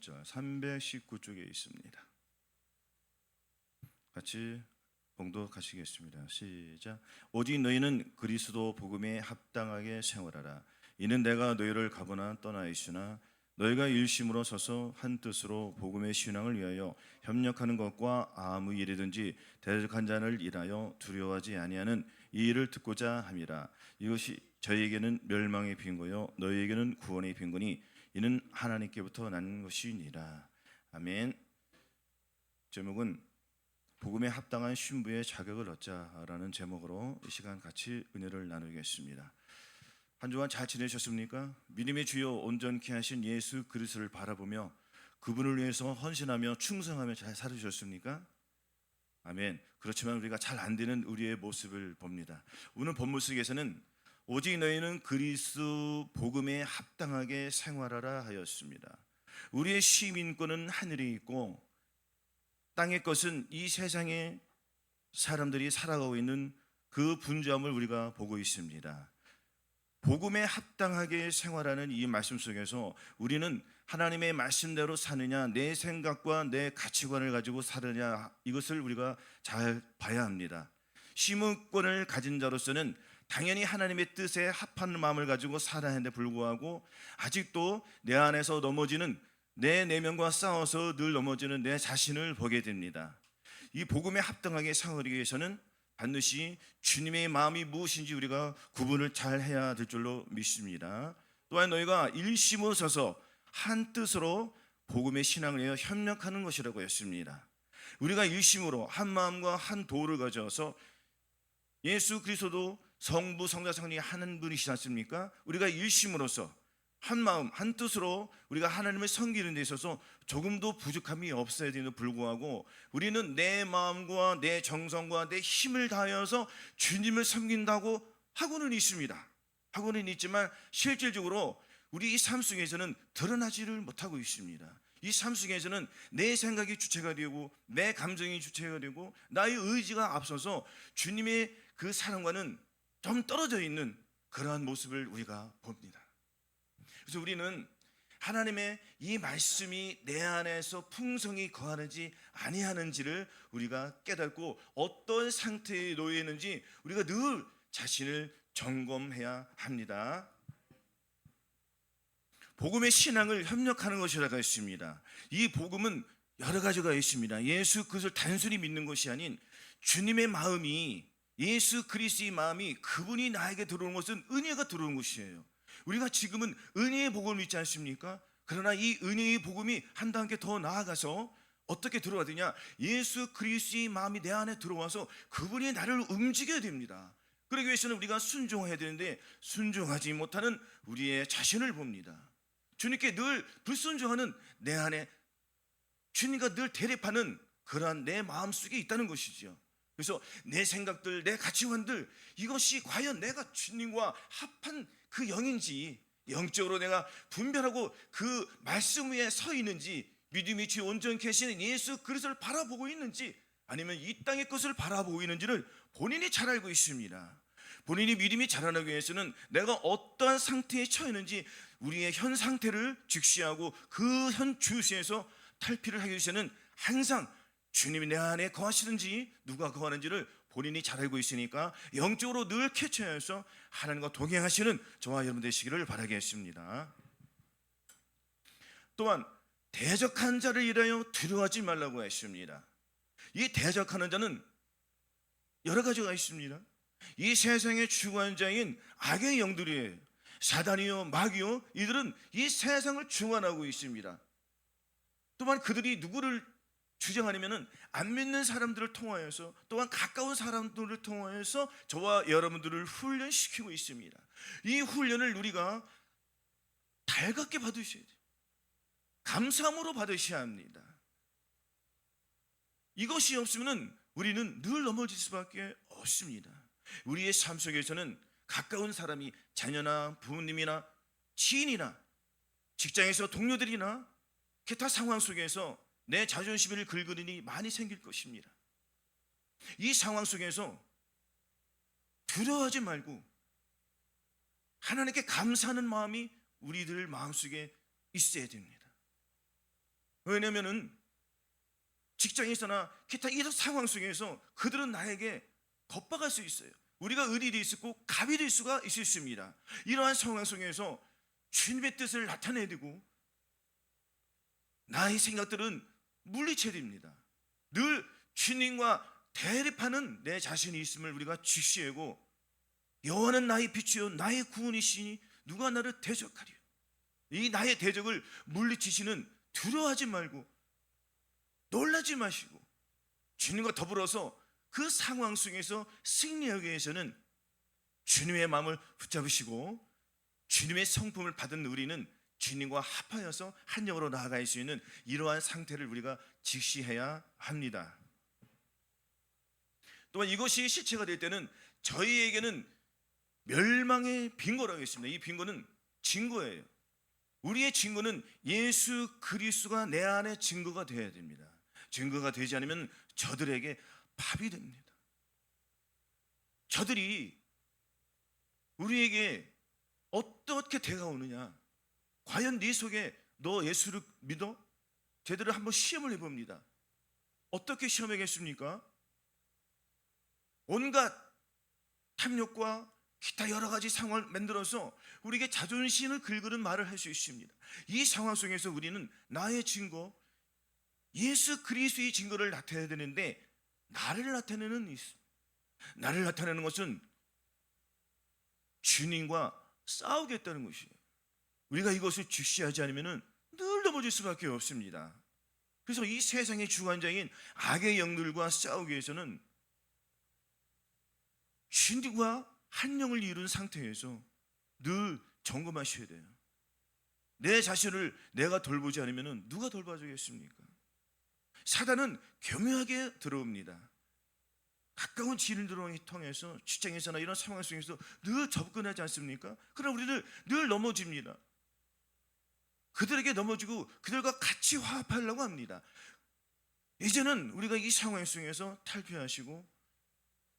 8절 319쪽에 있습니다. 같이 봉독하시겠습니다. 시작. 오직 너희는 그리스도 복음에 합당하게 생활하라. 이는 내가 너희를 가보나 떠나 있으나 너희가 일심으로 서서 한 뜻으로 복음의 신앙을 위하여 협력하는 것과 아무 일이든지 대적한 자를 인하여 두려워하지 아니하는 이 일을 듣고자 함이라. 이것이 저희에게는 멸망의 빈거요 너희에게는 구원의 빈거니 이는 하나님께부터 난 것이니라. 아멘. 제목은 복음에 합당한 신부의 자격을 얻자라는 제목으로 이 시간 같이 은혜를 나누겠습니다. 한 주간 잘 지내셨습니까? 믿음의 주요 온전케 하신 예수 그리스도를 바라보며 그분을 위해서 헌신하며 충성하며 잘 살으셨습니까? 아멘. 그렇지만 우리가 잘 안 되는 우리의 모습을 봅니다. 오늘 본문 속에서는 오직 너희는 그리스도 복음에 합당하게 생활하라 하였습니다. 우리의 시민권은 하늘에 있고 땅의 것은 이 세상에 사람들이 살아가고 있는 그 분주함을 우리가 보고 있습니다. 복음에 합당하게 생활하는 이 말씀 속에서 우리는 하나님의 말씀대로 사느냐, 내 생각과 내 가치관을 가지고 사느냐, 이것을 우리가 잘 봐야 합니다. 시민권을 가진 자로서는 당연히 하나님의 뜻에 합하는 마음을 가지고 살아야 하는데 불구하고 아직도 내 안에서 넘어지는 내 내면과 싸워서 늘 넘어지는 내 자신을 보게 됩니다. 이 복음에 합당하게 생활하기 위해서는 반드시 주님의 마음이 무엇인지 우리가 구분을 잘 해야 될 줄로 믿습니다. 또한 너희가 일심으로 서서 한 뜻으로 복음의 신앙을 위하여 협력하는 것이라고 했습니다. 우리가 일심으로 한 마음과 한 도를 가져서 예수 그리스도도 성부 성자 성령이 하는 분이시지 않습니까? 우리가 일심으로서 한 마음 한 뜻으로 우리가 하나님을 섬기는 데 있어서 조금도 부족함이 없어야 되는 불구하고 우리는 내 마음과 내 정성과 내 힘을 다하여서 주님을 섬긴다고 하고는 있습니다. 하고는 있지만 실질적으로 우리 이 삶 속에서는 드러나지를 못하고 있습니다. 이 삶 속에서는 내 생각이 주체가 되고 내 감정이 주체가 되고 나의 의지가 앞서서 주님의 그 사랑과는 좀 떨어져 있는 그러한 모습을 우리가 봅니다. 그래서 우리는 하나님의 이 말씀이 내 안에서 풍성히 거하는지 아니하는지를 우리가 깨닫고 어떤 상태에 놓여 있는지 우리가 늘 자신을 점검해야 합니다. 복음의 신앙을 협력하는 것이라고 했습니다. 이 복음은 여러 가지가 있습니다. 예수 그리스도를 단순히 믿는 것이 아닌 주님의 마음이 예수 그리스도의 마음이 그분이 나에게 들어오는 것은 은혜가 들어오는 것이에요. 우리가 지금은 은혜의 복음을 믿지 않습니까? 그러나 이 은혜의 복음이 한 단계 더 나아가서 어떻게 들어가야 되냐? 예수 그리스도의 마음이 내 안에 들어와서 그분이 나를 움직여야 됩니다. 그러기 위해서는 우리가 순종해야 되는데 순종하지 못하는 우리의 자신을 봅니다. 주님께 늘 불순종하는 내 안에 주님과 늘 대립하는 그러한 내 마음속에 있다는 것이죠. 그래서 내 생각들, 내 가치관들 이것이 과연 내가 주님과 합한 그 영인지 영적으로 내가 분별하고 그 말씀 위에 서 있는지 믿음이 주 온전케 하시는 예수 그리스도를 바라보고 있는지 아니면 이 땅의 것을 바라보고 있는지를 본인이 잘 알고 있습니다. 본인이 믿음이 자라나기 위해서는 내가 어떠한 상태에 처해 있는지 우리의 현 상태를 직시하고 그 현 주시에서 탈피를 하기 위해서는 항상 주님이 내 안에 거하시는지 누가 거하는지를 본인이 잘 알고 있으니까 영적으로 늘 캐치해서 하나님과 동행하시는 저와 여러분 되시기를 바라겠습니다. 또한 대적한 자를 인하여 두려워하지 말라고 했습니다. 이 대적하는 자는 여러 가지가 있습니다. 이 세상의 주관자인 악의 영들이에요. 사단이요 마귀요 이들은 이 세상을 주관하고 있습니다. 또한 그들이 누구를 주장하려면 안 믿는 사람들을 통하여서 또한 가까운 사람들을 통하여서 저와 여러분들을 훈련시키고 있습니다. 이 훈련을 우리가 달갑게 받으셔야 돼요. 감사함으로 받으셔야 합니다. 이것이 없으면 우리는 늘 넘어질 수밖에 없습니다. 우리의 삶 속에서는 가까운 사람이 자녀나 부모님이나 지인이나 직장에서 동료들이나 기타 상황 속에서 내 자존심을 긁을 일이 많이 생길 것입니다. 이 상황 속에서 두려워하지 말고 하나님께 감사하는 마음이 우리들 마음속에 있어야 됩니다. 왜냐면은 직장에서나 기타 이런 상황 속에서 그들은 나에게 겁박할 수 있어요. 우리가 의리도 있고 갑이 될 수가 있습니다. 이러한 상황 속에서 주님의 뜻을 나타내야 되고 나의 생각들은 물리쳐야 됩니다. 늘 주님과 대립하는 내 자신이 있음을 우리가 직시하고 여호와는 나의 빛이요 나의 구원이시니 누가 나를 대적하리요. 이 나의 대적을 물리치시는 두려워하지 말고 놀라지 마시고 주님과 더불어서 그 상황 속에서 승리하기 위해서는 주님의 마음을 붙잡으시고 주님의 성품을 받은 우리는 주님과 합하여서 한 영으로 나아갈 수 있는 이러한 상태를 우리가 직시해야 합니다. 또한 이것이 실체가 될 때는 저희에게는 멸망의 빈고라고 했습니다. 이 빈고는 증거예요. 우리의 증거는 예수 그리스도가 내 안에 증거가 되어야 됩니다. 증거가 되지 않으면 저들에게 밥이 됩니다. 저들이 우리에게 어떻게 다가오느냐, 과연 네 속에 너 예수를 믿어? 제대로 한번 시험을 해봅니다. 어떻게 시험하겠습니까? 온갖 탐욕과 기타 여러 가지 상황을 만들어서 우리에게 자존심을 긁는 말을 할 수 있습니다. 이 상황 속에서 우리는 나의 증거, 예수 그리스도의 증거를 나타내야 되는데 나를 나타내는 것은 주님과 싸우겠다는 것이에요. 우리가 이것을 주시하지 않으면 늘 넘어질 수밖에 없습니다. 그래서 이 세상의 주관자인 악의 영들과 싸우기 위해서는 주님과 한 영을 이룬 상태에서 늘 점검하셔야 돼요. 내 자신을 내가 돌보지 않으면 누가 돌봐주겠습니까? 사단은 교묘하게 들어옵니다. 가까운 지인들을 통해서 직장에서나 이런 상황 속에서 늘 접근하지 않습니까? 그러나 우리는 늘 넘어집니다. 그들에게 넘어지고 그들과 같이 화합하려고 합니다. 이제는 우리가 이 상황 속에서 탈피하시고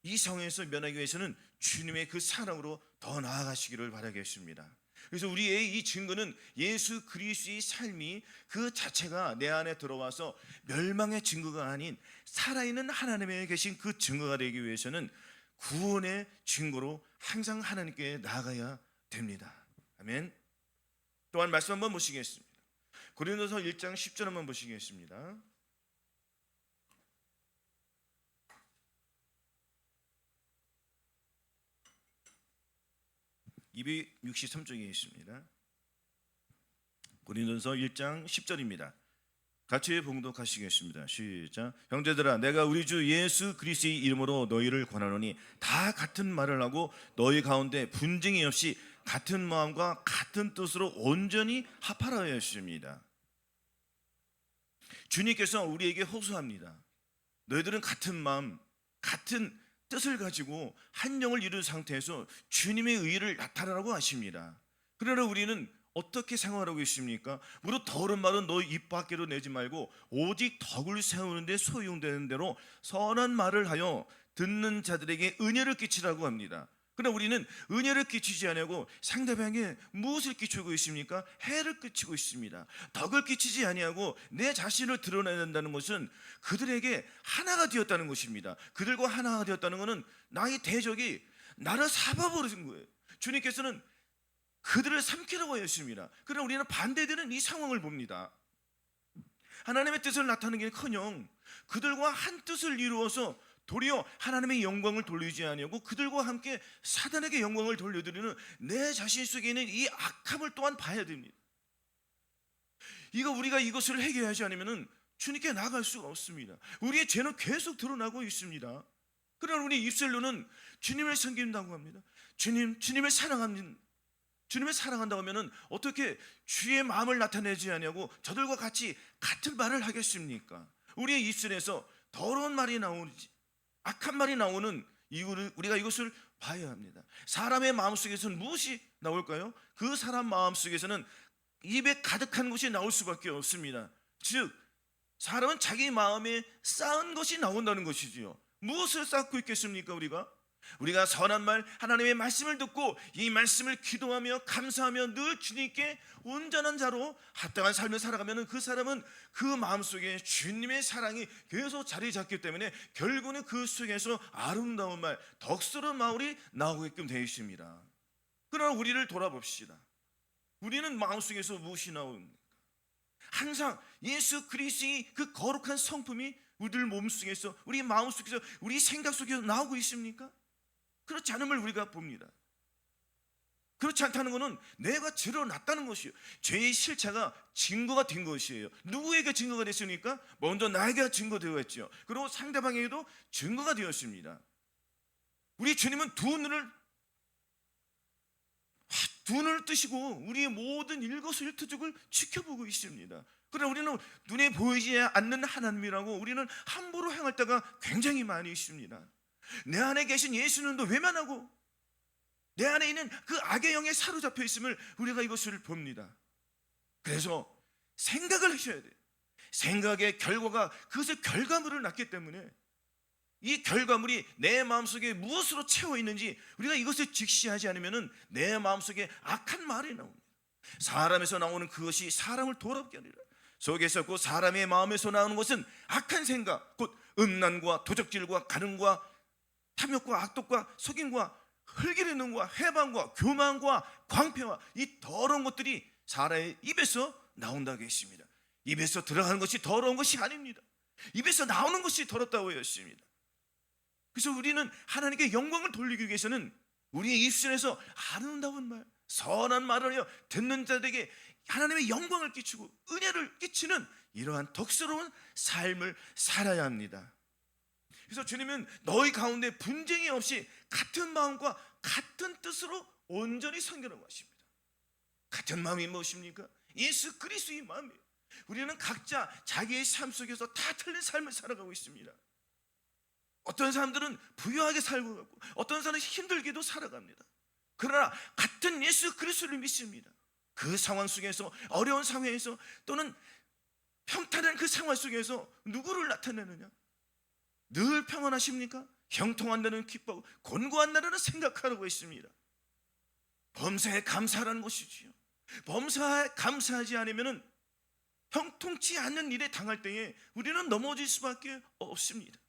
이 상황에서 면하기 위해서는 주님의 그 사랑으로 더 나아가시기를 바라겠습니다. 그래서 우리의 이 증거는 예수 그리스도의 삶이 그 자체가 내 안에 들어와서 멸망의 증거가 아닌 살아있는 하나님에 계신 그 증거가 되기 위해서는 구원의 증거로 항상 하나님께 나아가야 됩니다. 아멘. 또한 말씀 한번 보시겠습니다. 고린도서 1장 10절 한번 보시겠습니다. 263쪽에 있습니다. 고린도서 1장 10절입니다. 같이 봉독하시겠습니다. 시작. 형제들아, 내가 우리 주 예수 그리스도의 이름으로 너희를 권하노니 다 같은 말을 하고 너희 가운데 분쟁이 없이 같은 마음과 같은 뜻으로 온전히 합하라 하였습니다. 주님께서 우리에게 호소합니다. 너희들은 같은 마음, 같은 뜻을 가지고 한 영을 이룬 상태에서 주님의 의를 나타내라고 하십니다. 그러나 우리는 어떻게 생활하고 있습니까? 무릇 더러운 말은 너 입 밖으로 내지 말고 오직 덕을 세우는 데 소용되는 대로 선한 말을 하여 듣는 자들에게 은혜를 끼치라고 합니다. 그러나 우리는 은혜를 끼치지 아니하고 상대방에게 무엇을 끼치고 있습니까? 해를 끼치고 있습니다. 덕을 끼치지 아니하고 내 자신을 드러내야 된다는 것은 그들에게 하나가 되었다는 것입니다. 그들과 하나가 되었다는 것은 나의 대적이 나를 잡아버린 거예요. 주님께서는 그들을 삼키라고 하였습니다. 그러나 우리는 반대되는 이 상황을 봅니다. 하나님의 뜻을 나타내기는커녕 그들과 한 뜻을 이루어서 도리어 하나님의 영광을 돌리지 아니하고 그들과 함께 사단에게 영광을 돌려드리는 내 자신 속에 있는 이 악함을 또한 봐야 됩니다. 우리가 이것을 해결하지 않으면 주님께 나아갈 수가 없습니다. 우리의 죄는 계속 드러나고 있습니다. 그러나 우리 입술로는 주님을 섬긴다고 합니다. 주님을 사랑한다고 하면 어떻게 주의 마음을 나타내지 않냐고 저들과 같이 같은 말을 하겠습니까? 우리의 입술에서 더러운 말이 나오지, 악한 말이 나오는 이유를 우리가 이것을 봐야 합니다. 사람의 마음속에서는 무엇이 나올까요? 그 사람 마음속에서는 입에 가득한 것이 나올 수밖에 없습니다. 즉 사람은 자기 마음에 쌓은 것이 나온다는 것이지요. 무엇을 쌓고 있겠습니까? 우리가 우리가 선한 말, 하나님의 말씀을 듣고 이 말씀을 기도하며 감사하며 늘 주님께 온전한 자로 합당한 삶을 살아가면 그 사람은 그 마음속에 주님의 사랑이 계속 자리 잡기 때문에 결국은 그 속에서 아름다운 말, 덕스러운 마을이 나오게끔 되어 있습니다. 그러나 우리를 돌아봅시다. 우리는 마음속에서 무엇이 나옵니까? 항상 예수 그리스도의 그 거룩한 성품이 우리들 몸속에서, 우리 마음속에서, 우리 생각 속에서 나오고 있습니까? 그렇지 않음을 우리가 봅니다. 그렇지 않다는 것은 내가 드러났다는 것이에요. 죄의 실체가 증거가 된 것이에요. 누구에게 증거가 됐습니까? 먼저 나에게 증거되어 있죠. 그리고 상대방에게도 증거가 되었습니다. 우리 주님은 두 눈을 뜨시고 우리의 모든 일거수일투족을 지켜보고 있습니다. 그러나 우리는 눈에 보이지 않는 하나님이라고 우리는 함부로 행할 때가 굉장히 많이 있습니다. 내 안에 계신 예수는 또 외면하고 내 안에 있는 그 악의 영에 사로잡혀 있음을 우리가 이것을 봅니다. 그래서 생각을 하셔야 돼요. 생각의 결과가 그것의 결과물을 낳기 때문에 이 결과물이 내 마음속에 무엇으로 채워 있는지 우리가 이것을 직시하지 않으면 내 마음속에 악한 말이 나옵니다. 사람에서 나오는 그것이 사람을 돌아보게 하리라. 속에서 그 사람의 마음에서 나오는 것은 악한 생각, 곧 음란과 도적질과 가늠과 탐욕과 악독과 속임과 흙이르는과 해방과 교만과 광패와 이 더러운 것들이 사람의 입에서 나온다고 했습니다. 입에서 들어가는 것이 더러운 것이 아닙니다. 입에서 나오는 것이 더럽다고 했습니다. 그래서 우리는 하나님께 영광을 돌리기 위해서는 우리의 입술에서 아름다운 말, 선한 말을 하여 듣는 자들에게 하나님의 영광을 끼치고 은혜를 끼치는 이러한 덕스러운 삶을 살아야 합니다. 그래서 주님은 너희 가운데 분쟁이 없이 같은 마음과 같은 뜻으로 온전히 섬기라고 하십니다. 같은 마음이 무엇입니까? 예수 그리스도의 마음이에요. 우리는 각자 자기의 삶 속에서 다 틀린 삶을 살아가고 있습니다. 어떤 사람들은 부유하게 살고 가고 어떤 사람은 힘들게도 살아갑니다. 그러나 같은 예수 그리스도를 믿습니다. 그 상황 속에서, 어려운 상황에서 또는 평탄한 그 상황 속에서 누구를 나타내느냐? 늘 평안하십니까? 형통한 날은 기뻐하고 곤고한 날은 생각하라고 했습니다. 범사에 감사하라는 것이지요. 범사에 감사하지 않으면 형통치 않는 일에 당할 때에 우리는 넘어질 수밖에 없습니다.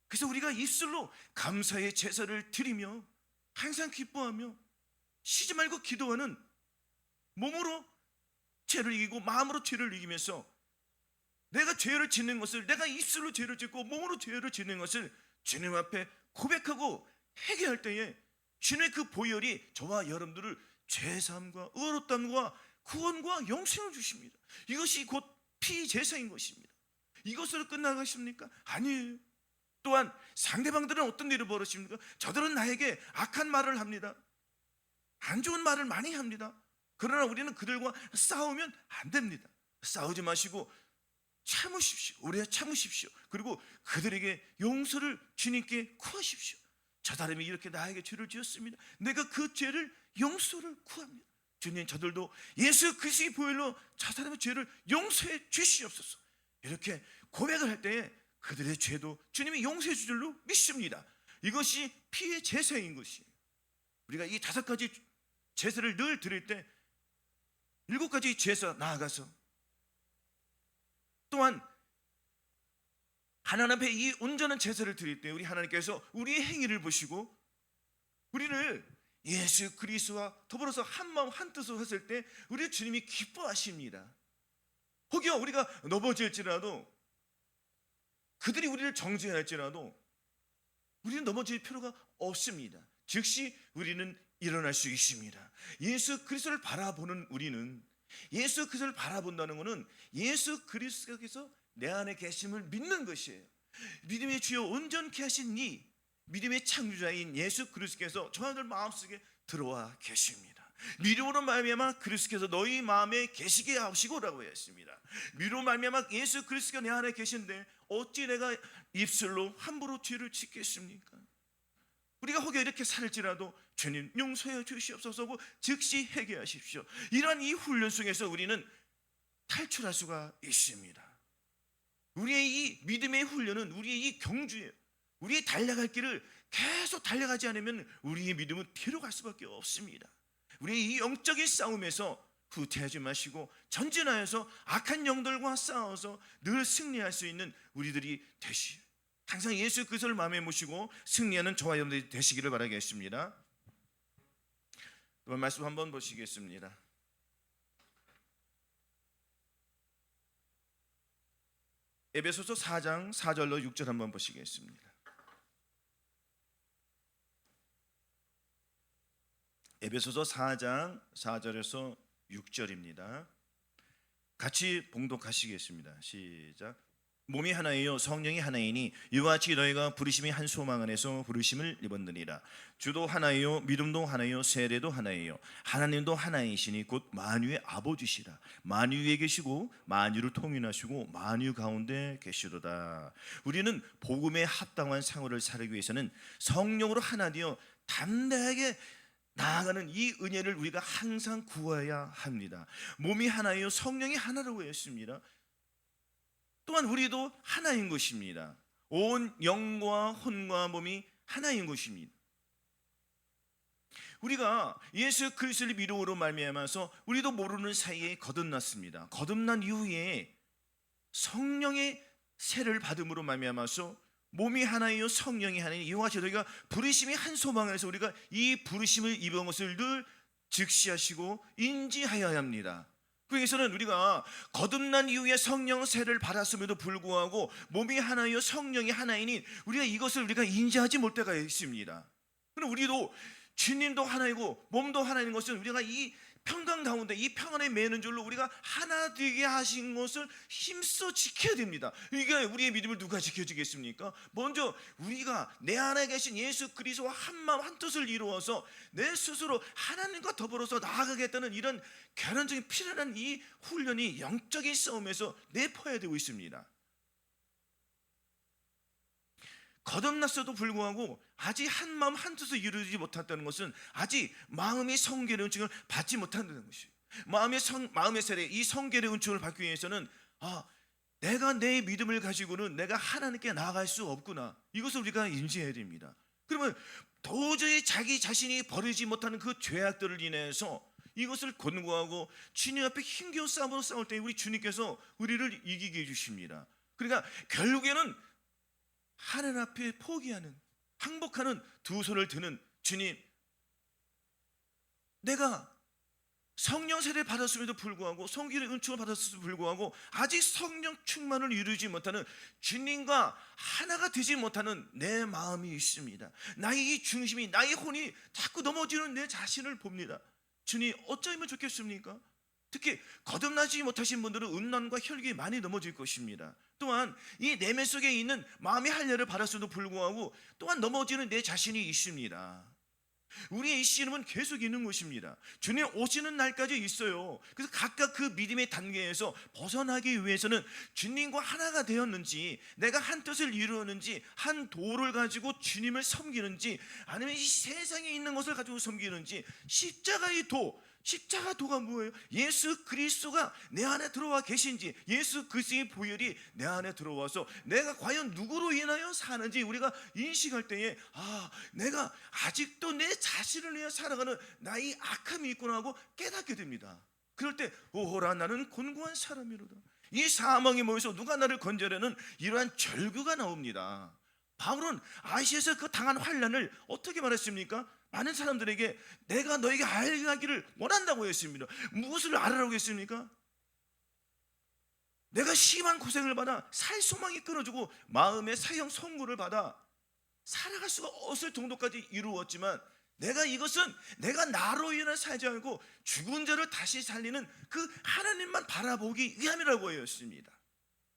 그래서 우리가 입술로 감사의 제사를 드리며 항상 기뻐하며 쉬지 말고 기도하는, 몸으로 죄를 이기고 마음으로 죄를 이기면서 내가 죄를 짓는 것을, 내가 입술로 죄를 짓고 몸으로 죄를 짓는 것을 주님 앞에 고백하고 회개할 때에 주님의 그 보혈이 저와 여러분들을 죄사함과 의롭다함과 구원과 영생을 주십니다. 이것이 곧 피제사인 것입니다. 이것으로 끝나가십니까? 아니에요. 또한 상대방들은 어떤 일을 벌이십니까? 저들은 나에게 악한 말을 합니다. 안 좋은 말을 많이 합니다. 그러나 우리는 그들과 싸우면 안 됩니다. 싸우지 마시고 참으십시오. 오래 참으십시오. 그리고 그들에게 용서를 주님께 구하십시오. 저 사람이 이렇게 나에게 죄를 지었습니다. 내가 그 죄를 용서를 구합니다. 주님, 저들도 예수 그리스도의 보혈로 저 사람의 죄를 용서해 주시옵소서. 이렇게 고백을 할 때에 그들의 죄도 주님이 용서해 줄 줄로 믿습니다. 이것이 피의 제사인 것이에요. 우리가 이 5가지 제사를 늘 드릴 때 7가지 제사 나아가서 또한 하나님 앞에 이 온전한 제사를 드릴 때 우리 하나님께서 우리의 행위를 보시고 우리를 예수 그리스도와 더불어서 한 마음 한 뜻으로 했을 때 우리 주님이 기뻐하십니다. 혹여 우리가 넘어질지라도, 그들이 우리를 정죄할지라도 우리는 넘어질 필요가 없습니다. 즉시 우리는 일어날 수 있습니다. 예수 그리스도를 바라보는 우리는, 예수 그리스도를 바라본다는 것은 예수 그리스도께서 내 안에 계심을 믿는 것이에요. 믿음의 주여 온전케 하신 이 믿음의 창조자인 예수 그리스도께서 저희들 마음속에 들어와 계십니다. 믿음으로 말미암아 그리스도께서 너희 마음에 계시게 하시고라고 했습니다. 믿음으로 말미암아 예수 그리스도가 내 안에 계신데 어찌 내가 입술로 함부로 죄를 짓겠습니까? 우리가 혹여 이렇게 살지라도 주님 용서해 주시옵소서 하고 즉시 회개하십시오. 이러한 이 훈련 속에서 우리는 탈출할 수가 있습니다. 우리의 이 믿음의 훈련은 우리의 이 경주예요. 우리의 달려갈 길을 계속 달려가지 않으면 우리의 믿음은 뒤로 갈 수밖에 없습니다. 우리의 이 영적인 싸움에서 후퇴하지 마시고 전진하여서 악한 영들과 싸워서 늘 승리할 수 있는 우리들이 되시, 항상 예수 그리스도를 마음에 모시고 승리하는 저와 여러분들이 되시기를 바라겠습니다. 이번 말씀 한번 보시겠습니다. 에베소서 4장 4절로 6절 한번 보시겠습니다. 에베소서 4장 4절에서 6절입니다. 같이 봉독하시겠습니다. 시작. 몸이 하나이요 성령이 하나이니 이와 같이 너희가 부르심이 한 소망 안에서 부르심을 입었느니라. 주도 하나이요 믿음도 하나이요 세례도 하나이요 하나님도 하나이시니 곧 만유의 아버지시라. 만유 위에 계시고 만유를 통일하시고 만유 가운데 계시도다. 우리는 복음에 합당한 생활을 살기 위해서는 성령으로 하나 되어 담대하게 나아가는 이 은혜를 우리가 항상 구해야 합니다. 몸이 하나이요 성령이 하나라고 했습니다. 또한 우리도 하나인 것입니다. 온 영과 혼과 몸이 하나인 것입니다. 우리가 예수 그리스도를 믿음으로 말미암아서 우리도 모르는 사이에 거듭났습니다. 거듭난 이후에 성령의 세를 받음으로 말미암아서 몸이 하나이요 성령이 하나니 이와 같이 저희가 부르심이 한 소망에서 우리가 이 부르심을 입은 것을 늘 즉시하시고 인지하여야 합니다. 그래서는 우리가 거듭난 이후에 성령 세를 받았음에도 불구하고 몸이 하나이요 성령이 하나이니 우리가 이것을 우리가 인지하지 못할 때가 있습니다. 그럼 우리도 주님도 하나이고 몸도 하나인 것은 우리가 이 평강 가운데 이 평안에 매는 줄로 우리가 하나 되게 하신 것을 힘써 지켜야 됩니다. 이게 우리의 믿음을 누가 지켜주겠습니까? 먼저 우리가 내 안에 계신 예수 그리스도와 한마음 한뜻을 이루어서 내 스스로 하나님과 더불어서 나아가겠다는 이런 결혼적인 필요한 이 훈련이 영적인 싸움에서 내포해야 되고 있습니다. 거듭났어도 불구하고 아직 한마음 한뜻을 이루지 못했다는 것은 아직 마음의 성결의 은총을 받지 못한다는 것이에요. 마음의 세례, 이 성결의 은총을 받기 위해서는 내가 내 믿음을 가지고는 내가 하나님께 나아갈 수 없구나, 이것을 우리가 인지해야 됩니다. 그러면 도저히 자기 자신이 버리지 못하는 그 죄악들을 인해서 이것을 권고하고 주님 앞에 힘겨운 싸움으로 싸울 때 우리 주님께서 우리를 이기게 해주십니다. 그러니까 결국에는 하늘 앞에 포기하는, 항복하는 두 손을 드는 주님, 내가 성령 세례를 받았음에도 불구하고 성결의 은총을 받았음에도 불구하고 아직 성령 충만을 이루지 못하는 주님과 하나가 되지 못하는 내 마음이 있습니다. 나의 이 중심이, 나의 혼이 자꾸 넘어지는 내 자신을 봅니다. 주님, 어쩌면 좋겠습니까? 특히 거듭나지 못하신 분들은 음란과 혈기에 많이 넘어질 것입니다. 또한 이 내면 속에 있는 마음의 할례를 받았음에도 불구하고 또한 넘어지는 내 자신이 있습니다. 우리의 이 씨름은 계속 있는 것입니다. 주님 오시는 날까지 있어요. 그래서 각각 그 믿음의 단계에서 벗어나기 위해서는 주님과 하나가 되었는지, 내가 한 뜻을 이루었는지, 한 도를 가지고 주님을 섬기는지, 아니면 이 세상에 있는 것을 가지고 섬기는지, 십자가의 도, 십자가 도가 뭐예요? 예수 그리스도가 내 안에 들어와 계신지, 예수 그리스도의 보혈이 내 안에 들어와서 내가 과연 누구로 인하여 사는지 우리가 인식할 때에 내가 아직도 내 자신을 위해 살아가는 나의 악함이 있구나 하고 깨닫게 됩니다. 그럴 때 오호라 나는 곤고한 사람이로다. 이 사망에 모여서 누가 나를 건져내는 이러한 절규가 나옵니다. 바울은 아시아에서 그 당한 환난을 어떻게 말했습니까? 많은 사람들에게 내가 너에게 알기를 원한다고 했습니다. 무엇을 알으라고 했습니까? 내가 심한 고생을 받아 살 소망이 끊어지고 마음의 사형 선고를 받아 살아갈 수가 없을 정도까지 이루었지만, 내가 이것은 내가 나로 인해 살지 않고 죽은 자를 다시 살리는 그 하나님만 바라보기 위함이라고 했습니다.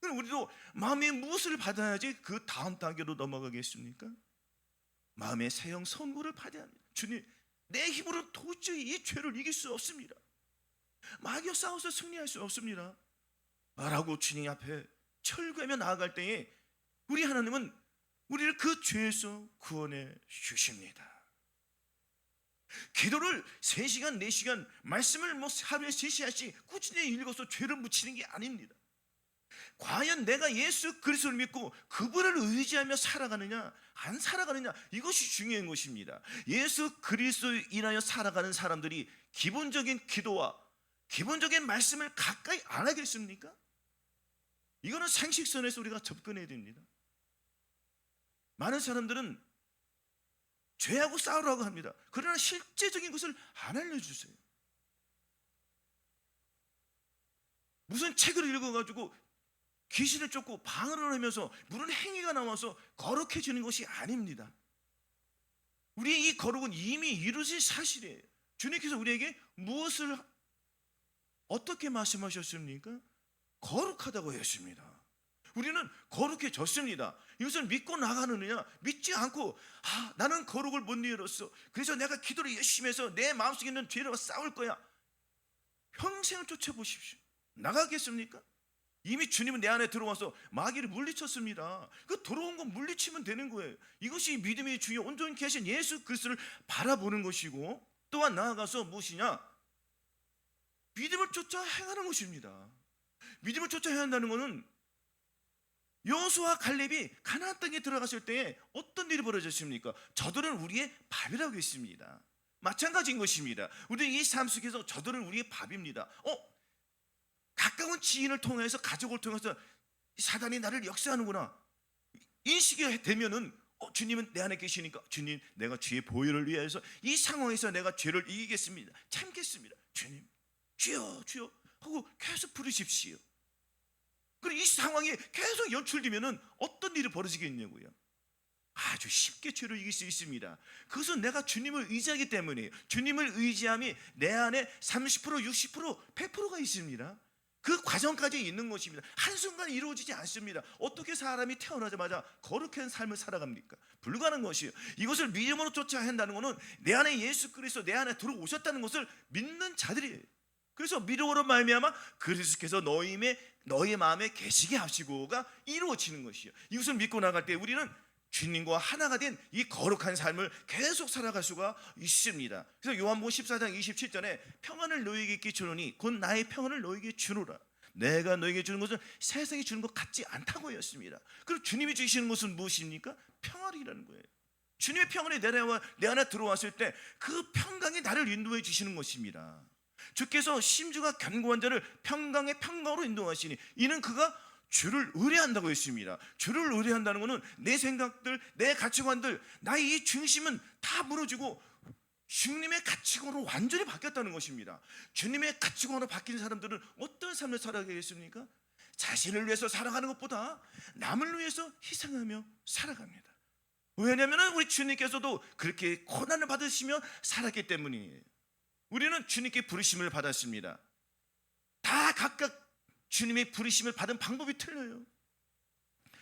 그럼 우리도 마음에 무엇을 받아야지 그 다음 단계로 넘어가겠습니까? 마음의 사형 선고를 받아야 합니다. 주님, 내 힘으로는 도저히 이 죄를 이길 수 없습니다. 마귀와 싸워서 승리할 수 없습니다 라고 주님 앞에 철구하며 나아갈 때에 우리 하나님은 우리를 그 죄에서 구원해 주십니다. 기도를 3시간 4시간 말씀을 하루에 3시간씩 꾸준히 읽어서 죄를 묻히는 게 아닙니다. 과연 내가 예수 그리스도를 믿고 그분을 의지하며 살아가느냐 안 살아가느냐, 이것이 중요한 것입니다. 예수 그리스도로 인하여 살아가는 사람들이 기본적인 기도와 기본적인 말씀을 가까이 안 하겠습니까? 이거는 상식선에서 우리가 접근해야 됩니다. 많은 사람들은 죄하고 싸우라고 합니다. 그러나 실제적인 것을 안 알려주세요. 무슨 책을 읽어가지고 귀신을 쫓고 방언을 하면서 무슨 행위가 나와서 거룩해지는 것이 아닙니다. 우리의 이 거룩은 이미 이루어진 사실이에요. 주님께서 우리에게 무엇을 어떻게 말씀하셨습니까? 거룩하다고 했습니다. 우리는 거룩해졌습니다. 이것을 믿고 나가느냐, 믿지 않고 나는 거룩을 못 이뤘어, 그래서 내가 기도를 열심히 해서 내 마음속에 있는 죄와 싸울 거야, 평생을 쫓아보십시오. 나가겠습니까? 이미 주님은 내 안에 들어와서 마귀를 물리쳤습니다. 그 들어온 거 물리치면 되는 거예요. 이것이 믿음의 주여 온전히 계신 예수 그리스도를 바라보는 것이고, 또한 나아가서 무엇이냐? 믿음을 쫓아 행하는 것입니다. 믿음을 쫓아 행한다는 것은 여호수아와 갈렙이 가나안 땅에 들어갔을 때에 어떤 일이 벌어졌습니까? 저들은 우리의 밥이라고 했습니다. 마찬가지인 것입니다. 우리 이 삶 속에서 저들은 우리의 밥입니다. 가까운 지인을 통해서, 가족을 통해서 사단이 나를 역사하는구나 인식이 되면은 주님은 내 안에 계시니까, 주님 내가 주의 보혈을 위해서 이 상황에서 내가 죄를 이기겠습니다, 참겠습니다, 주님 주여 주여 하고 계속 부르십시오. 그리고 이 상황이 계속 연출되면은 어떤 일이 벌어지겠냐고요? 아주 쉽게 죄를 이길 수 있습니다. 그것은 내가 주님을 의지하기 때문이에요. 주님을 의지함이 내 안에 30%, 60%, 100%가 있습니다. 그 과정까지 있는 것입니다. 한순간에 이루어지지 않습니다. 어떻게 사람이 태어나자마자 거룩한 삶을 살아갑니까? 불가능한 것이에요. 이것을 믿음으로 쫓아야 한다는 것은 내 안에 예수 그리스도 내 안에 들어오셨다는 것을 믿는 자들이에요. 그래서 믿음으로 말미암아 그리스도께서 너희 마음에 계시게 하시고가 이루어지는 것이에요. 이것을 믿고 나갈 때 우리는 주님과 하나가 된 이 거룩한 삶을 계속 살아갈 수가 있습니다. 그래서 요한복음 14장 27절에 평안을 너희에게 있게 주노니 곧 나의 평안을 너희에게 주노라. 내가 너희에게 주는 것은 세상이 주는 것 같지 않다고 했습니다. 그리고 주님이 주시는 것은 무엇입니까? 평안이라는 거예요. 주님의 평안이 내 안에 들어왔을 때 그 평강이 나를 인도해 주시는 것입니다. 주께서 심주가 견고한 자를 평강의 평강으로 인도하시니 이는 그가 주를 의뢰한다고 했습니다. 주를 의뢰한다는 것은 내 생각들, 내 가치관들, 나의 이 중심은 다 무너지고 주님의 가치관으로 완전히 바뀌었다는 것입니다. 주님의 가치관으로 바뀐 사람들은 어떤 삶을 살아가겠습니까? 자신을 위해서 살아가는 것보다 남을 위해서 희생하며 살아갑니다. 왜냐하면 우리 주님께서도 그렇게 고난을 받으시며 살았기 때문이에요. 우리는 주님께 부르심을 받았습니다. 다 각각 주님의 부르심을 받은 방법이 틀려요.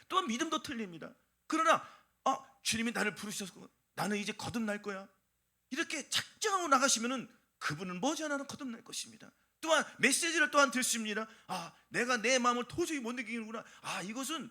또한 믿음도 틀립니다. 그러나 주님이 나를 부르셔서 나는 이제 거듭날 거야, 이렇게 작정하고 나가시면은 그분은 머지않아는 거듭날 것입니다. 또한 메시지를 또한 듣습니다. 내가 내 마음을 도저히 못 이기는구나, 이것은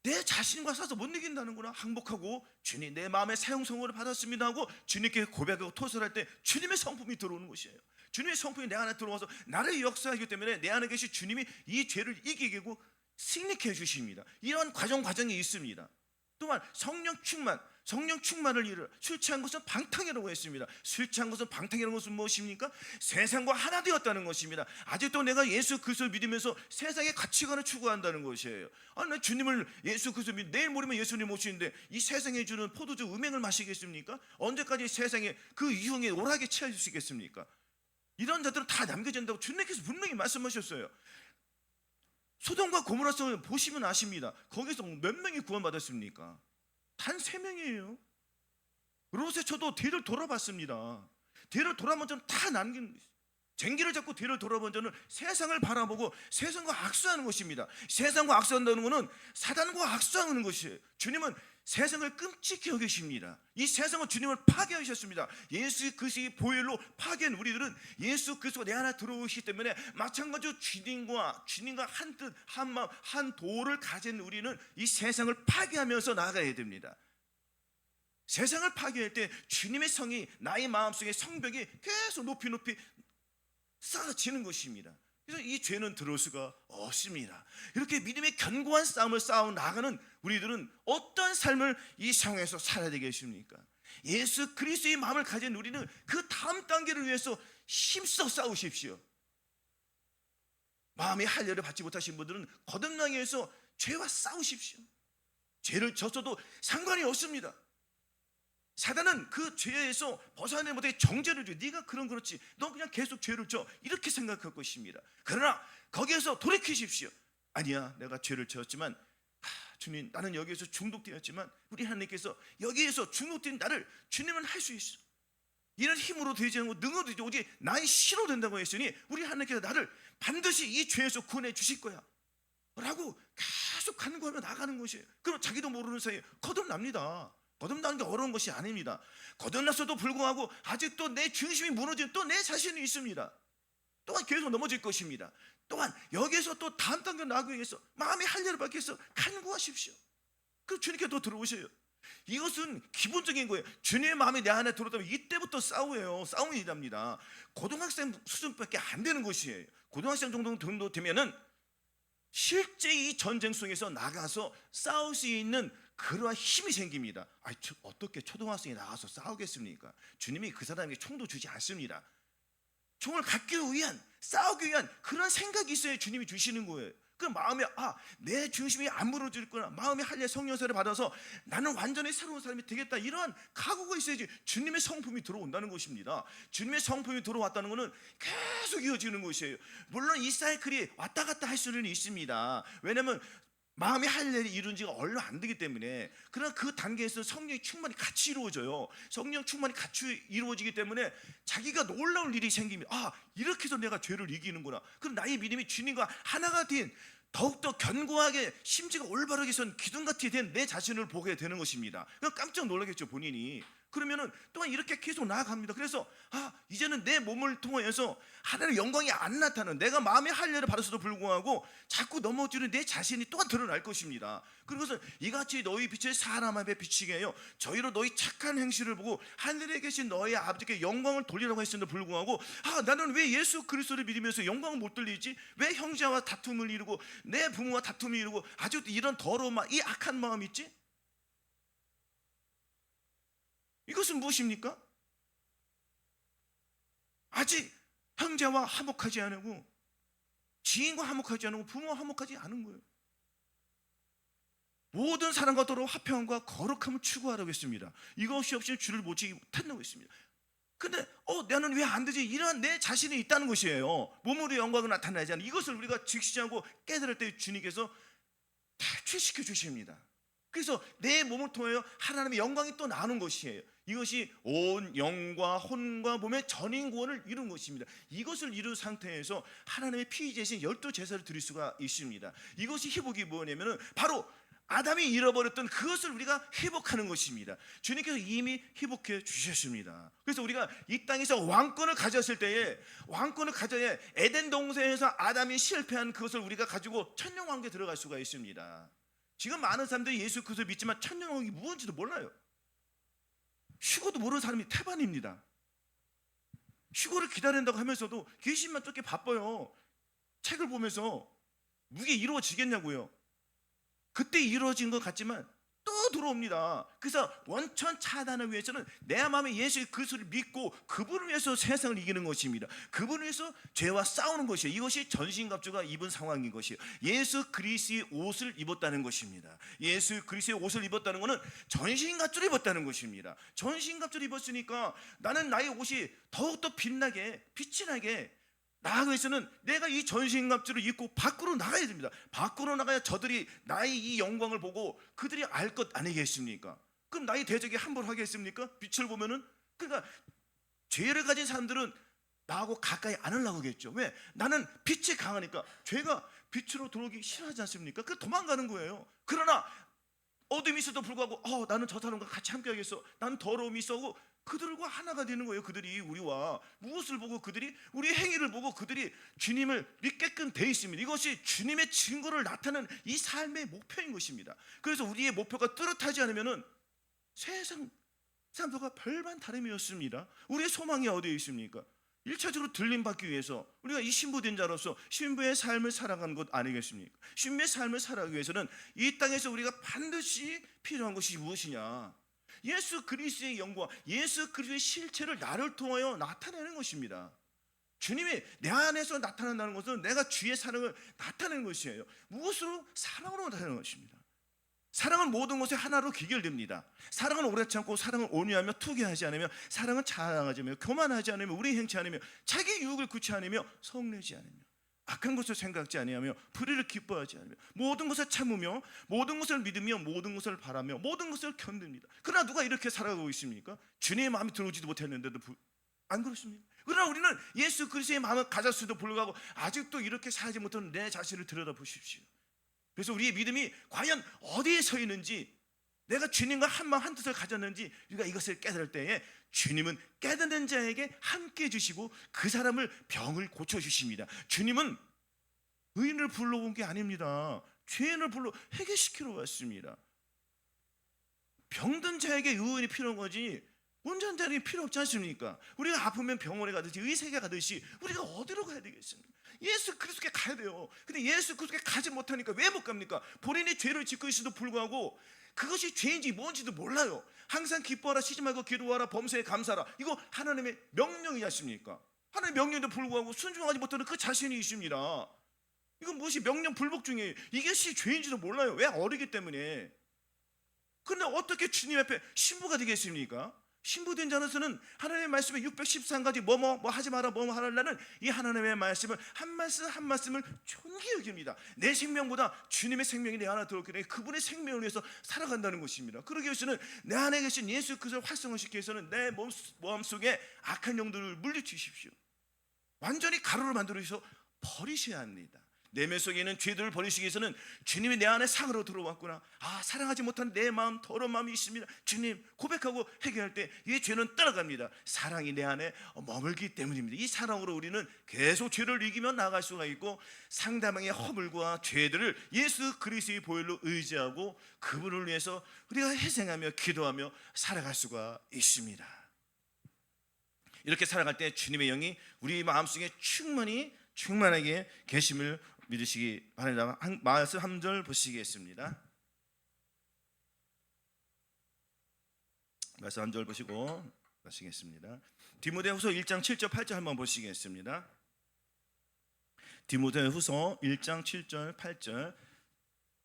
내 자신과 싸서 못 이긴다는구나, 항복하고 주님 내 마음의 사형성호를 받았습니다 하고 주님께 고백하고 토설할 때 주님의 성품이 들어오는 것이에요. 주님의 성품이 내 안에 들어와서 나를 역사하기 때문에 내 안에 계신 주님이 이 죄를 이기게 하고 승리케 해주십니다. 이런 과정이 있습니다. 또한 성령 충만을 이루라. 술 취한 것은 방탕이라고 했습니다. 술 취한 것은 방탕이라는 것은 무엇입니까? 세상과 하나 되었다는 것입니다. 아직도 내가 예수 그리스도를 믿으면서 세상의 가치관을 추구한다는 것이에요. 나 주님을 예수 그리스도 내일 모레면 예수님 오시는데 이 세상에 주는 포도주 음행을 마시겠습니까? 언제까지 세상에 그 유흥에 오락에 취할 수 있겠습니까? 이런 자들은 다 남겨진다고 주님께서 분명히 말씀하셨어요. 소돔과 고모라서 보시면 아십니다. 거기서 몇 명이 구원받았습니까? 단 3명이에요. 롯의 저도 뒤를 돌아봤습니다. 뒤를 돌아본 저는 다 남긴, 쟁기를 잡고 뒤를 돌아본 저는 세상을 바라보고 세상과 악수하는 것입니다. 세상과 악수한다는 것은 사단과 악수하는 것이에요. 주님은 세상을 끔찍히 여기십니다. 이 세상은 주님을 파괴하셨습니다. 예수 그리스도의 보혈로 파괴한 우리들은 예수 그리스도가 내 안에 들어오시기 때문에 마찬가지로 주님과 한 뜻, 한 마음, 한 도를 가진 우리는 이 세상을 파괴하면서 나아가야 됩니다. 세상을 파괴할 때 주님의 성이 나의 마음속에 성벽이 계속 높이 쌓아지는 것입니다. 그래서 이 죄는 들어올 수가 없습니다. 이렇게 믿음의 견고한 싸움을 싸워 나가는 우리들은 어떤 삶을 이 상황에서 살아야 되겠습니까? 예수 그리스도의 마음을 가진 우리는 그 다음 단계를 위해서 힘써 싸우십시오. 마음의 할례를 받지 못하신 분들은 거듭나기 위해서 죄와 싸우십시오. 죄를 졌어도 상관이 없습니다. 사단은 그 죄에서 벗어나지 못하게 정죄를 줘. 네가 그렇지, 너 그냥 계속 죄를 져, 이렇게 생각할 것입니다. 그러나 거기에서 돌이키십시오. 아니야, 내가 죄를 지었지만 주님, 나는 여기에서 중독되었지만 우리 하나님께서 여기에서 중독된 나를 주님은 할 수 있어. 이런 힘으로 되지 않고 능으로 되지 오직 나의 신으로 된다고 했으니 우리 하나님께서 나를 반드시 이 죄에서 구원해 주실 거야 라고 계속 간구하며 나가는 것이에요. 그럼 자기도 모르는 사이에 거듭납니다. 거듭나는 게 어려운 것이 아닙니다. 거듭났어도 불구하고 아직도 내 중심이 무너진 또 내 자신이 있습니다. 또한 계속 넘어질 것입니다. 또한 여기에서 또 다음 단계 나가기 위해서 마음의 할례를 받기 위해서 간구하십시오. 그 주님께 또 들어오세요. 이것은 기본적인 거예요. 주님의 마음이 내 안에 들어오면 이때부터 싸움이 일합니다. 고등학생 수준밖에 안 되는 것이에요. 고등학생 정도 되면은 실제 이 전쟁 속에서 나가서 싸울 수 있는 그러한 힘이 생깁니다. 어떻게 초등학생이 나가서 싸우겠습니까? 주님이 그 사람에게 총도 주지 않습니다. 총을 갖기 위한, 싸우기 위한 그런 생각이 있어야 주님이 주시는 거예요. 그 마음에 내 중심이 안 무너질거나 마음의 할례 성령세를 받아서 나는 완전히 새로운 사람이 되겠다, 이러한 각오가 있어야지 주님의 성품이 들어온다는 것입니다. 주님의 성품이 들어왔다는 것은 계속 이어지는 것이에요. 물론 이 사이클이 왔다 갔다 할 수는 있습니다. 왜냐하면 마음의 할례를 이룬 지가 얼마 안 되기 때문에. 그러나 그 단계에서 성령이 충만히 같이 이루어져요. 성령 충만히 같이 이루어지기 때문에 자기가 놀라울 일이 생깁니다. 이렇게 해서 내가 죄를 이기는구나. 그럼 나의 믿음이 주님과 하나가 된, 더욱더 견고하게 심지가 올바르게 선 기둥같이 된 내 자신을 보게 되는 것입니다. 깜짝 놀라겠죠, 본인이. 그러면은 또한 이렇게 계속 나아갑니다. 그래서 이제는 내 몸을 통해서 하나님의 영광이 안 나타나는, 내가 마음의 할례를 받았어도 불구하고 자꾸 넘어지는 내 자신이 또한 드러날 것입니다. 그래서 이같이 너희 빛을 사람 앞에 비치게 해요. 저희로 너희 착한 행실을 보고 하늘에 계신 너희 아버지께 영광을 돌리라고 했음에도 불구하고 나는 왜 예수 그리스도를 믿으면서 영광을 못 돌리지? 왜 형제와 다툼을 이루고 내 부모와 다툼을 이루고 아직도 이런 더러운 마음, 이 악한 마음이 있지? 이것은 무엇입니까? 아직 형제와 화목하지 않고 지인과 화목하지 않고 부모와 화목하지 않은 거예요. 모든 사람과 더러 화평과 거룩함을 추구하라고 했습니다. 이것이 없이는 주를 모시지 못한다고 했습니다. 근데 나는 왜 안 되지? 이러한 내 자신이 있다는 것이에요. 몸으로 영광을 나타내지 않는 이것을 우리가 직시하고 깨달을 때 주님께서 탈출시켜 주십니다. 그래서 내 몸을 통하여 하나님의 영광이 또 나오는 것이에요. 이것이 온 영과 혼과 몸의 전인 구원을 이룬 것입니다. 이것을 이룬 상태에서 하나님의 피 대신 12제사를 드릴 수가 있습니다. 이것이 회복이 뭐냐면 바로 아담이 잃어버렸던 그것을 우리가 회복하는 것입니다. 주님께서 이미 회복해 주셨습니다. 그래서 우리가 이 땅에서 왕권을 가졌을 때에, 왕권을 가져야 에덴 동산에서 아담이 실패한 그것을 우리가 가지고 천년왕국에 들어갈 수가 있습니다. 지금 많은 사람들이 예수 그리스도를 믿지만 천년왕국이 무엇인지도 몰라요. 휴거도 모르는 사람이 태반입니다. 휴거를 기다린다고 하면서도 귀신만 쫓기 바빠요. 책을 보면서 이게 이루어지겠냐고요. 그때 이루어진 것 같지만 또 들어옵니다. 그래서 원천 차단을 위해서는 내 마음에 예수 그리스도를 믿고 그분을 위해서 세상을 이기는 것입니다. 그분을 위해서 죄와 싸우는 것이에요. 이것이 전신갑주가 입은 상황인 것이에요. 예수 그리스도의 옷을 입었다는 것입니다. 예수 그리스도의 옷을 입었다는 것은 전신갑주를 입었다는 것입니다. 전신갑주를 입었으니까 나는 나의 옷이 더욱더 빛나게, 빛이 나게 나아가기 위해서는 내가 이 전신갑주를 입고 밖으로 나가야 됩니다. 밖으로 나가야 저들이 나의 이 영광을 보고 그들이 알 것 아니겠습니까? 그럼 나의 대적이 함부로 하겠습니까? 빛을 보면은. 그러니까 죄를 가진 사람들은 나하고 가까이 안 하려고 하겠죠. 왜? 나는 빛이 강하니까. 죄가 빛으로 들어오기 싫어하지 않습니까? 그 도망가는 거예요. 그러나 어둠이 있어도 불구하고 나는 저 사람과 같이 함께 하겠어, 나는 더러움이 있어고 그들과 하나가 되는 거예요. 그들이 우리와 무엇을 보고, 그들이 우리의 행위를 보고 그들이 주님을 믿게끔 돼 있습니다. 이것이 주님의 증거를 나타내는 이 삶의 목표인 것입니다. 그래서 우리의 목표가 뚜렷하지 않으면은 세상 사람들과 별반 다름이 없습니다. 우리의 소망이 어디에 있습니까? 일차적으로 들림받기 위해서 우리가 이 신부된 자로서 신부의 삶을 살아가는 것 아니겠습니까? 신부의 삶을 살아가기 위해서는 이 땅에서 우리가 반드시 필요한 것이 무엇이냐? 예수 그리스도의 영광, 예수 그리스도의 실체를 나를 통하여 나타내는 것입니다. 주님이 내 안에서 나타난다는 것은 내가 주의 사랑을 나타내는 것이에요. 무엇으로? 사랑으로 나타내는 것입니다. 사랑은 모든 것에 하나로 귀결됩니다. 사랑은 오래 참고, 사랑은 온유하며 투기하지 않으며, 사랑은 자랑하지 않으며, 교만하지 않으며, 우리 행치 않으며, 자기 유익을 구치 않으며, 성내지 않으며, 악한 것을 생각지 아니하며, 불의를 기뻐하지 않으며, 모든 것을 참으며, 모든 것을 믿으며, 모든 것을 바라며, 모든 것을 견딥니다. 그러나 누가 이렇게 살아가고 있습니까? 주님의 마음이 들어오지도 못했는데도 안 그렇습니까? 그러나 우리는 예수 그리스도의 마음을 가졌음에도 불구하고 아직도 이렇게 살지 못하는 내 자신을 들여다보십시오. 그래서 우리의 믿음이 과연 어디에 서 있는지, 내가 주님과 한마음 한뜻을 가졌는지 우리가 이것을 깨달을 때에 주님은 깨닫는 자에게 함께 해주시고 그 사람을 병을 고쳐주십니다. 주님은 의인을 불러온 게 아닙니다. 죄인을 불러 해결시키러 왔습니다. 병든 자에게 의인이 필요한 거지 온전한 자에게 필요 없지 않습니까? 우리가 아프면 병원에 가듯이, 의사에게 가듯이 우리가 어디로 가야 되겠습니까? 예수 그리스도께 가야 돼요. 근데 예수 그리스도께 가지 못하니까 왜 못 갑니까? 본인이 죄를 짓고 있어도 불구하고 그것이 죄인지 뭔지도 몰라요. 항상 기뻐하라, 쉬지 말고 기도하라, 범사에 감사하라. 이거 하나님의 명령이지 않습니까? 하나님의 명령에도 불구하고 순종하지 못하는 그 자신이 있습니다. 이건 무엇이 명령 불복 중에 이것이 죄인지도 몰라요. 왜? 어리기 때문에. 그런데 어떻게 주님 앞에 신부가 되겠습니까? 신부된 자로서는 하나님의 말씀에 613가지 뭐 하지 마라, 뭐 하라는 이 하나님의 말씀을 한 말씀 한 말씀을 존귀 여깁니다. 내 생명보다 주님의 생명이 내 안에 들어오기 때문에 그분의 생명을 위해서 살아간다는 것입니다. 그러기 위해서는 내 안에 계신 예수 그리스도를 활성화시키기 위해서는 내 마음속에 악한 영들을 물리치십시오. 완전히 가루로 만들어서 버리셔야 합니다. 내면 속에 있는 죄들을 버리시기 위해서는 주님이 내 안에 상으로 들어왔구나, 사랑하지 못한 내 마음, 더러운 마음이 있습니다, 주님 고백하고 해결할 때 이 죄는 떠나갑니다. 사랑이 내 안에 머물기 때문입니다. 이 사랑으로 우리는 계속 죄를 이기며 나아갈 수가 있고, 상대방의 허물과 죄들을 예수 그리스도의 보혈로 의지하고 그분을 위해서 우리가 희생하며 기도하며 살아갈 수가 있습니다. 이렇게 살아갈 때 주님의 영이 우리 마음속에 충만하게 계심을 믿으시기 바랍니다. 말씀 한 절 보시겠습니다. 말씀 한 절 보시고 마시겠습니다. 디모데후서 1장 7절 8절 한번 보시겠습니다. 디모데후서 1장 7절 8절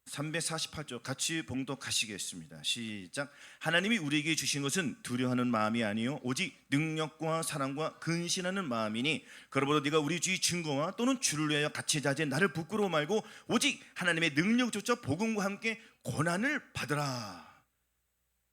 348조 같이 봉독하시겠습니다. 시작. 하나님이 우리에게 주신 것은 두려워하는 마음이 아니요 오직 능력과 사랑과 근신하는 마음이니, 그러므로 네가 우리 주의 증거와 또는 주를 위하여 같이 자제 나를 부끄러워 말고 오직 하나님의 능력조차 복음과 함께 고난을 받으라.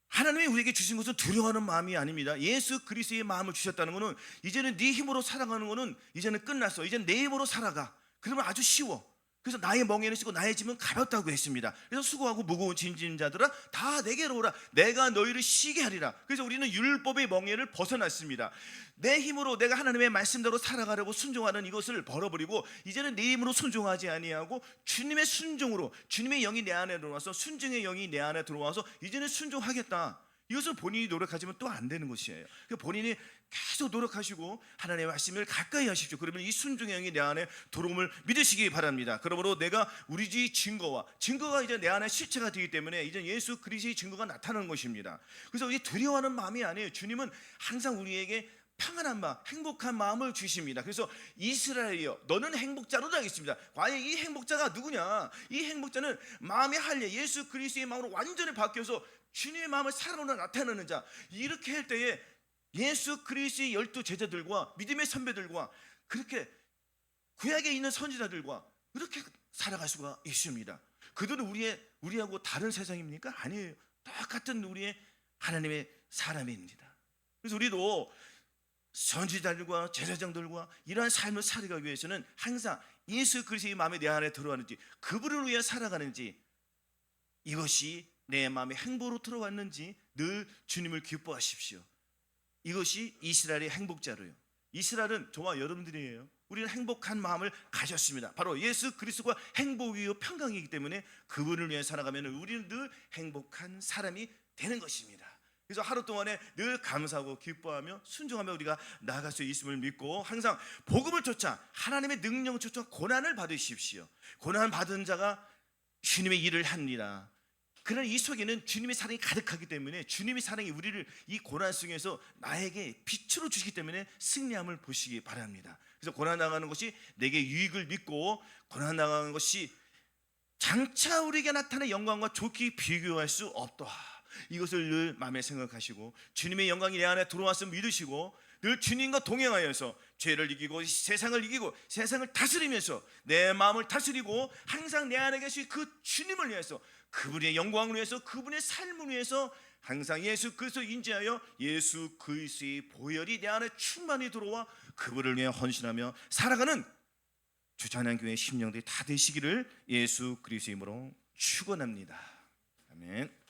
하나님이 우리에게 주신 것은 두려워하는 마음이 아닙니다. 예수 그리스도의 마음을 주셨다는 것은 이제는 네 힘으로 살아가는 것은 이제는 끝났어. 이제는 내 힘으로 살아가. 그러면 아주 쉬워. 그래서 나의 멍에는 쉬고 나의 짐은 가볍다고 했습니다. 그래서 수고하고 무거운 짐진 자들아 다 내게로 오라. 내가 너희를 쉬게 하리라. 그래서 우리는 율법의 멍에를 벗어났습니다. 내 힘으로 내가 하나님의 말씀대로 살아가려고 순종하는 이것을 벌어버리고 이제는 내 힘으로 순종하지 아니하고 주님의 순종으로, 주님의 영이 내 안에 들어와서, 순종의 영이 내 안에 들어와서 이제는 순종하겠다. 이것을 본인이 노력하지만 또 안 되는 것이에요. 본인이 계속 노력하시고 하나님의 말씀을 가까이 하십시오. 그러면 이 순종의 영이 내 안에 들어옴을 믿으시기 바랍니다. 그러므로 내가 우리 주의 증거가 이제 내 안에 실체가 되기 때문에 이제 예수 그리스도의 증거가 나타나는 것입니다. 그래서 이 두려워하는 마음이 아니에요. 주님은 항상 우리에게 평안한 마음, 행복한 마음을 주십니다. 그래서 이스라엘이여 너는 행복자로다 하겠습니다. 과연 이 행복자가 누구냐? 이 행복자는 마음의 할례, 예수 그리스도의 마음으로 완전히 바뀌어서 주님의 마음을 사랑으로 나타내는 자. 이렇게 할 때에 예수 그리스도의 12 제자들과 믿음의 선배들과 그렇게 구약에 있는 선지자들과 그렇게 살아갈 수가 있습니다. 그들은 우리하고 다른 세상입니까? 아니에요. 똑같은 우리의 하나님의 사람입니다. 그래서 우리도 선지자들과 제사장들과 이러한 삶을 살아가기 위해서는 항상 예수 그리스도의 마음이 내 안에 들어왔는지, 그분을 위해 살아가는지, 이것이 내 마음에 행복으로 들어왔는지 늘 주님을 기뻐하십시오. 이것이 이스라엘의 행복자로요. 이스라엘은 저와 여러분들이에요. 우리는 행복한 마음을 가졌습니다. 바로 예수 그리스도가 행복이요 평강이기 때문에 그분을 위해 살아가면 우리는 늘 행복한 사람이 되는 것입니다. 그래서 하루 동안에 늘 감사하고 기뻐하며 순종하며 우리가 나아갈 수 있음을 믿고 항상 복음을 쫓아 하나님의 능력을 쫓아 고난을 받으십시오. 고난 받은 자가 주님의 일을 합니다. 그러나 이 속에는 주님의 사랑이 가득하기 때문에 주님의 사랑이 우리를 이 고난 속에서 나에게 빛으로 주시기 때문에 승리함을 보시기 바랍니다. 그래서 고난 당하는 것이 내게 유익을 믿고 고난 당하는 것이 장차 우리에게 나타나는 영광과 좋게 비교할 수 없다. 이것을 늘 마음에 생각하시고 주님의 영광이 내 안에 들어왔음을 믿으시고 늘 주님과 동행하여서 죄를 이기고 세상을 이기고 세상을 다스리면서 내 마음을 다스리고 항상 내 안에 계신 그 주님을 위해서 그분의 영광을 위해서 그분의 삶을 위해서 항상 예수 그리스도를 인지하여 예수 그리스도의 보혈이 내 안에 충만히 들어와 그분을 위해 헌신하며 살아가는 주찬양교회 심령들이 다 되시기를 예수 그리스도의 이름으로 축원합니다. 아멘.